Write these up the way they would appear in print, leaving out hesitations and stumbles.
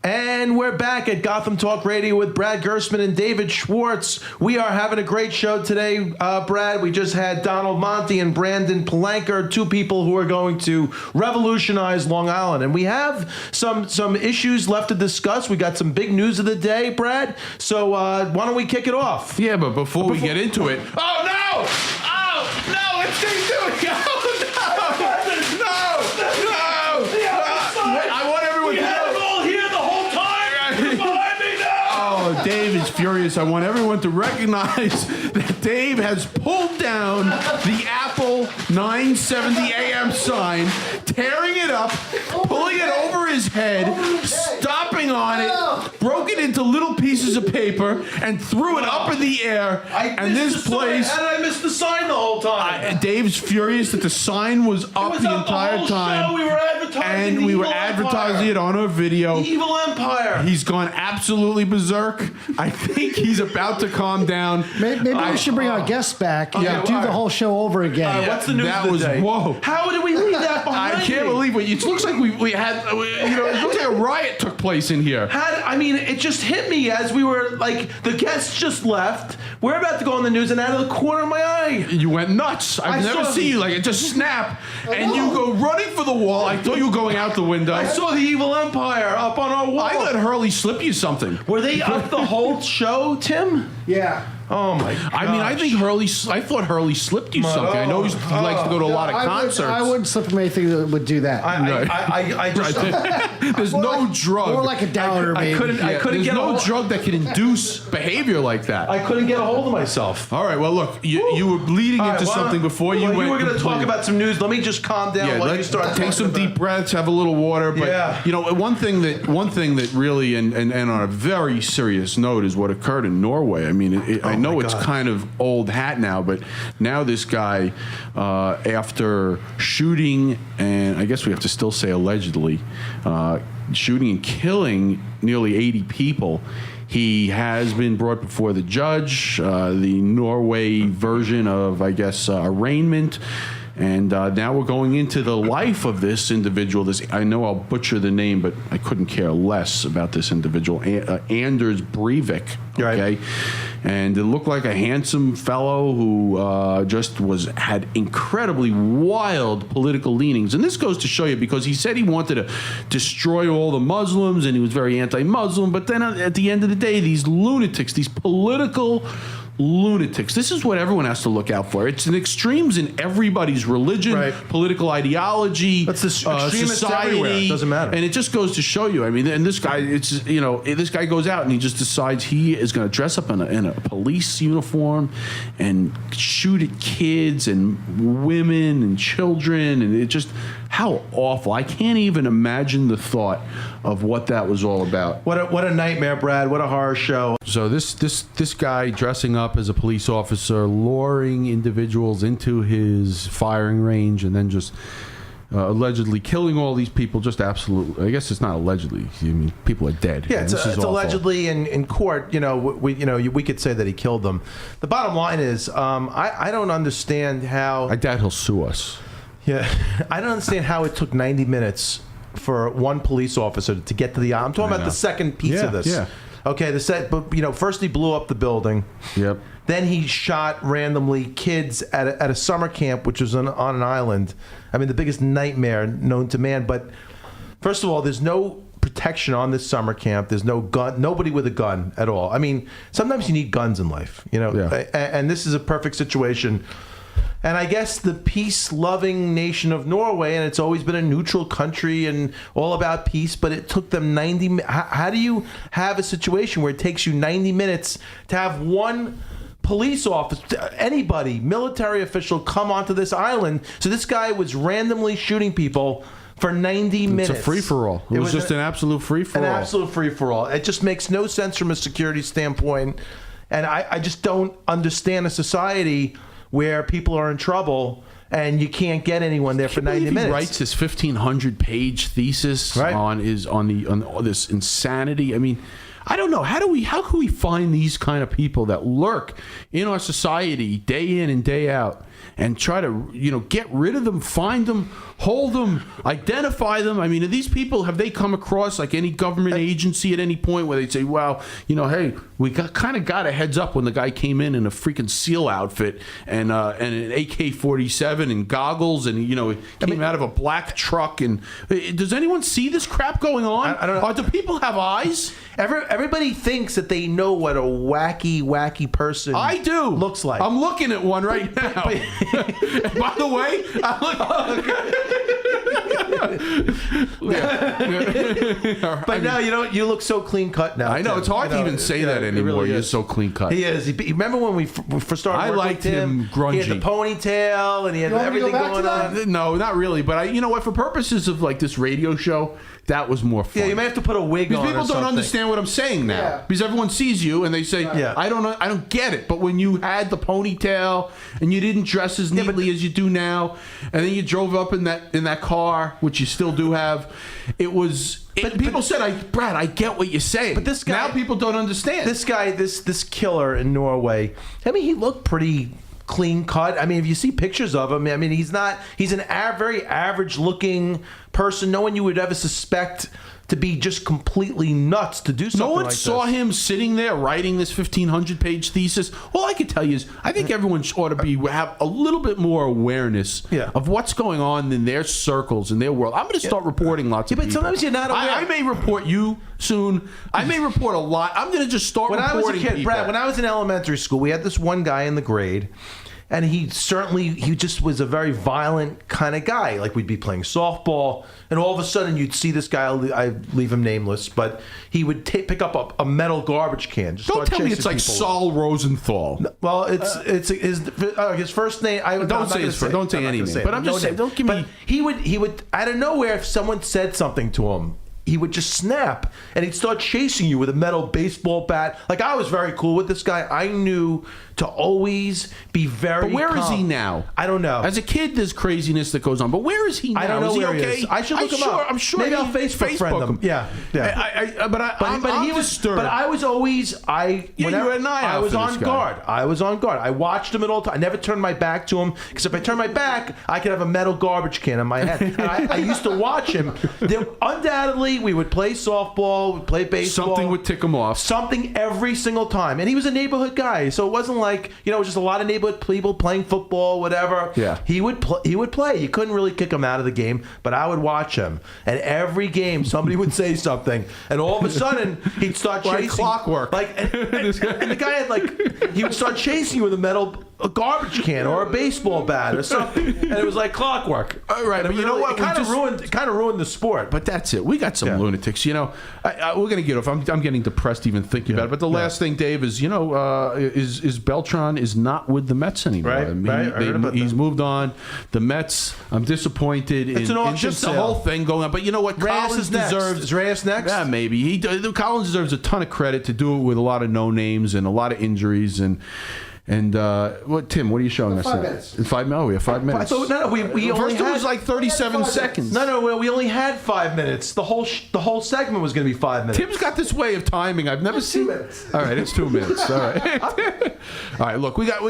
And we're back at Gotham Talk Radio with Brad Gersman and David Schwartz. We are having a great show today, Brad. We just had Donald Monty and Brandon Palanker, two people who are going to revolutionize Long Island. And we have some issues left to discuss. We got some big news of the day, Brad. So why don't we kick it off? Yeah, but before we get into it... Oh, no! Oh, no! It's they doing it! Dave is furious. I want everyone to recognize that Dave has pulled down the Apple 970 AM sign, tearing it up, pulling it over his head, stomping on it, broke it into little pieces of paper, and threw it up in the air. And this place... How did I miss the sign the whole time? Dave's furious that the sign was up the entire time. Show. We were advertising and we were advertising it on our video. The Evil Empire. He's gone absolutely berserk. I think he's about to calm down. Maybe we should bring our guests back and do the whole show over again. What's the news of the day? Whoa. How did we leave that behind? I can't believe it. It looks like we had, it looks like a riot took place in here. It just hit me as we were, the guests just left. We're about to go on the news, and out of the corner of my eye. You went nuts. I've never seen you it just snap, and you go running for the wall. I thought you were going out the window. I saw the Evil Empire up on our wall. I let Hurley slip you something. Were they up the whole show, Tim? Yeah. Oh my God! I thought Hurley slipped you something. I know he likes to go to a lot of concerts. I wouldn't slip him anything that would do that. I just there's no drug. More like a downer, maybe. I couldn't get no drug that can induce behavior like that. I couldn't get a hold of myself. All right. Well, look, you were bleeding into something before you went. You were going to talk about some news. Let me just calm down while you start. Take some deep breaths. Have a little water. But one thing that really and on a very serious note is what occurred in Norway. I mean, I know it's kind of old hat now, but now this guy, after shooting, and I guess we have to still say allegedly, shooting and killing nearly 80 people, he has been brought before the judge, the Norway version of, I guess, arraignment. And now we're going into the life of this individual. I know I'll butcher the name, but I couldn't care less about this individual, Anders Breivik. Okay, and it looked like a handsome fellow who just had incredibly wild political leanings. And this goes to show you, because he said he wanted to destroy all the Muslims, and he was very anti-Muslim. But then at the end of the day, these lunatics, these political lunatics. This is what everyone has to look out for. It's an extremes in everybody's religion, political ideology, that's the society. Everywhere. It doesn't matter. And it just goes to show you. I mean, and this guy, this guy goes out and he just decides he is going to dress up in a police uniform and shoot at kids and women and children, and it just, how awful. I can't even imagine the thought of what that was all about. What a nightmare, Brad. What a horror show. So this guy dressing up as a police officer, luring individuals into his firing range, and then just allegedly killing all these people. Just absolutely. I guess it's not allegedly. I mean, people are dead. Yeah, it's allegedly in court. We could say that he killed them. The bottom line is, I don't understand how. I doubt he'll sue us. Yeah, I don't understand how it took 90 minutes for one police officer to get to the. I'm talking about the second piece of this. Yeah. Okay, first he blew up the building. Yep. Then he shot randomly kids at a summer camp, which was on an island. I mean, the biggest nightmare known to man. But first of all, there's no protection on this summer camp. There's no gun, nobody with a gun at all. I mean, sometimes you need guns in life, and this is a perfect situation. And I guess the peace-loving nation of Norway, and it's always been a neutral country and all about peace, but it took them 90 minutes. How do you have a situation where it takes you 90 minutes to have one police officer, anybody, military official, come onto this island? So this guy was randomly shooting people for 90 minutes. It's a free-for-all. It was just an absolute free-for-all. An absolute free-for-all. It just makes no sense from a security standpoint. And I just don't understand a society where people are in trouble and you can't get anyone there for 90 minutes. He writes this 1,500-page thesis on this insanity. I mean, I don't know. How can we find these kind of people that lurk in our society day in and day out and try to, get rid of them, find them, hold them, identify them. I mean, are these people, have they come across like any government agency at any point where they'd say, well, hey, we kind of got a heads up when the guy came in a freaking SEAL outfit and an AK-47 and goggles, and he came out of a black truck. And does anyone see this crap going on? I don't know. Do people have eyes? Everybody thinks that they know what a wacky person I do. looks like. I'm looking at one right now. And by the way, But now you look so clean cut now. I know, Tim. it's hard to even say that anymore. Really You're is. so clean cut. He is. Remember when we first started I working liked with him grungy. He had the ponytail and he had You want me to everything go back going to on. No, not really. But you know what? For purposes of like this radio show, that was more fun. Yeah, you may have to put a wig because on. people or don't something. understand what I'm saying now. Yeah. Because everyone sees you and they say, Yeah. I don't get it. But when you had the ponytail and you didn't dress as neatly as you do now, and then you drove up in that car, which you still do have, it was. People said, Brad, I get what you're saying. But this guy, now people don't understand. This guy, this killer in Norway. I mean, he looked pretty clean cut. I mean, if you see pictures of him, I mean, he's an very average looking person. No one you would ever suspect to be just completely nuts to do something No one like saw this. him sitting there writing this 1,500-page thesis. All I can tell you is I think everyone ought to have a little bit more awareness of what's going on in their circles, in their world. I'm going to start reporting lots of but people. sometimes you're not aware. I may report you soon. I may report a lot. I'm going to just start reporting When I was a kid, people. Brad, when I was in elementary school, we had this one guy in the grade, and he just was a very violent kind of guy. Like, we'd be playing softball, and all of a sudden you'd see this guy, I leave him nameless, but he would pick up a metal garbage can. Just Don't start tell me it's chasing like people. Saul Rosenthal. Well, it's his first name. Don't say his first. Don't say any name. But I'm just saying, don't give me. But he would out of nowhere, if someone said something to him, he would just snap and he'd start chasing you with a metal baseball bat. Like, I was very cool with this guy. I knew to always be very. But where is calm. he now? I don't know. As a kid, there's craziness that goes on. But where is he now? I don't know is he where okay? he is. I should look him up. I'm sure. Maybe I'll he- Facebook friend him. Yeah. I'm he was disturbed. But I was always you had an eye I out was for on this guy. guard. I was on guard. I watched him at all times. I never turned my back to him because if I turned my back, I could have a metal garbage can on my head. And I used to watch him. Undoubtedly, we would play softball, we'd play baseball. Something would tick him off. Something every single time. And he was a neighborhood guy, so it wasn't like, it was just a lot of neighborhood people playing football, whatever. Yeah. He would play. You couldn't really kick him out of the game, but I would watch him. And every game, somebody would say something, and all of a sudden, he'd start Like chasing. clockwork. And the guy had he would start chasing you with a garbage can or a baseball bat or something, and it was like clockwork. All right, but you know what? It kind of ruined the sport. But that's it. We got some lunatics. We're going to get off. I'm getting depressed even thinking about it. But the last thing, Dave, is is Beltran is not with the Mets anymore. Right, I heard about he's that. moved on. The Mets. I'm disappointed It's an in auction just the sale. whole thing going on. But you know what? Reyes Collins is next. deserves. Is Reyes next? Yeah, maybe Collins deserves a ton of credit to do it with a lot of no names and a lot of injuries and. What Tim? What are you showing us? 5 now? minutes. In 5 minutes. We have 5 minutes. I thought, no, we only First it had was like 37 5 seconds. No, we only had 5 minutes. The whole segment was going to be 5 minutes. Tim's got this way of timing I've never seen. 2 minutes. All right, it's 2 minutes. All right. All right. Look, we got about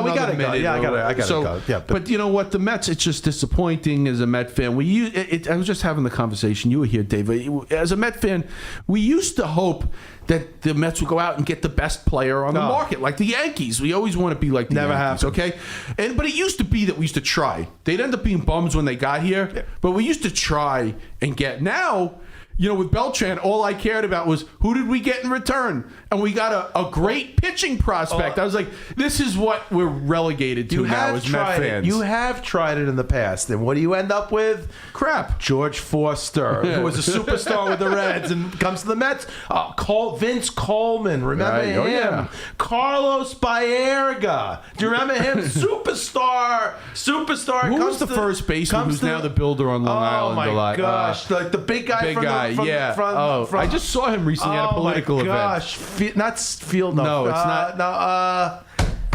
we another gotta go. minute. Yeah, I gotta so, go. Yeah, but you know what? The Mets. It's just disappointing as a Met fan. I was just having the conversation. You were here, Dave. As a Met fan, we used to hope that the Mets would go out and get the best player on the market, like the Yankees. We always want to be like the Never Yankees, happened. okay? But it used to be that we used to try. They'd end up being bums when they got here, but we used to try and get. Now, with Beltran, all I cared about was who did we get in return? And we got a great pitching prospect. I was like, this is what we're relegated to now as Met fans. You have tried it in the past, and what do you end up with? Crap. George Forster, who was a superstar with the Reds and comes to the Mets. Vince Coleman, remember Right. him? Oh, yeah. Carlos Baerga, do you remember him? Superstar. Who was the first baseman who's now the builder on Long Island a Oh lot? my gosh, like the big guy. Big from guy, from, yeah. From, I just saw him recently at a political oh my event. gosh, not Field. No, it's not. No,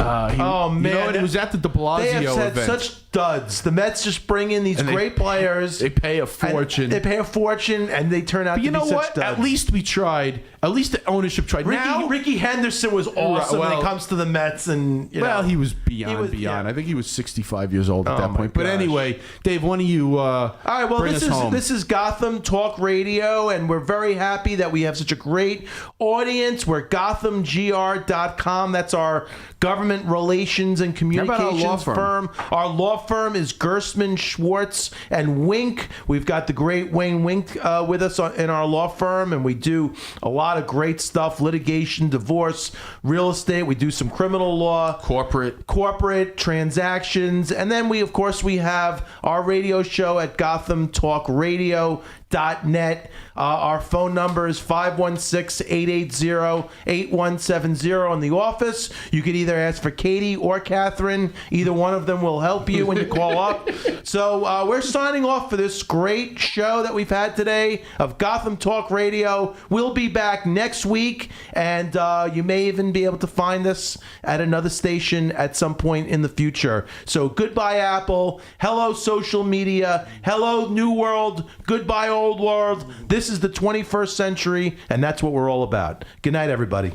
Oh, man. You know, and it was at the De Blasio They have had event. such duds. The Mets just bring in these great players. They pay a and fortune. They pay a fortune, and they turn out But to you be know such what? duds. At least we tried. At least the ownership tried. Ricky Henderson was awesome when it comes to the Mets, and he was beyond. Yeah. I think he was 65 years old at that my point. But gosh. anyway, Dave, why don't you All right, well, bring us home? this is Gotham Talk Radio, and we're very happy that we have such a great audience. We're GothamGR.com. That's our government relations and communications law firm? Our law firm is Gersman, Schwartz, and Wink. We've got the great Wayne Wink with us in our law firm, and we do a lot of great stuff: litigation, divorce, real estate. We do some criminal law, corporate transactions, and then we have our radio show at GothamTalkRadio.net. Our phone number is 516-880-8170 in the office. You could either ask for Katie or Catherine. Either one of them will help you when you call up. So we're signing off for this great show that we've had today of Gotham Talk Radio. We'll be back next week, and you may even be able to find us at another station at some point in the future. So goodbye, Apple. Hello, social media. Hello, New World. Goodbye, Old World. This is the 21st century, and that's what we're all about. Good night, everybody.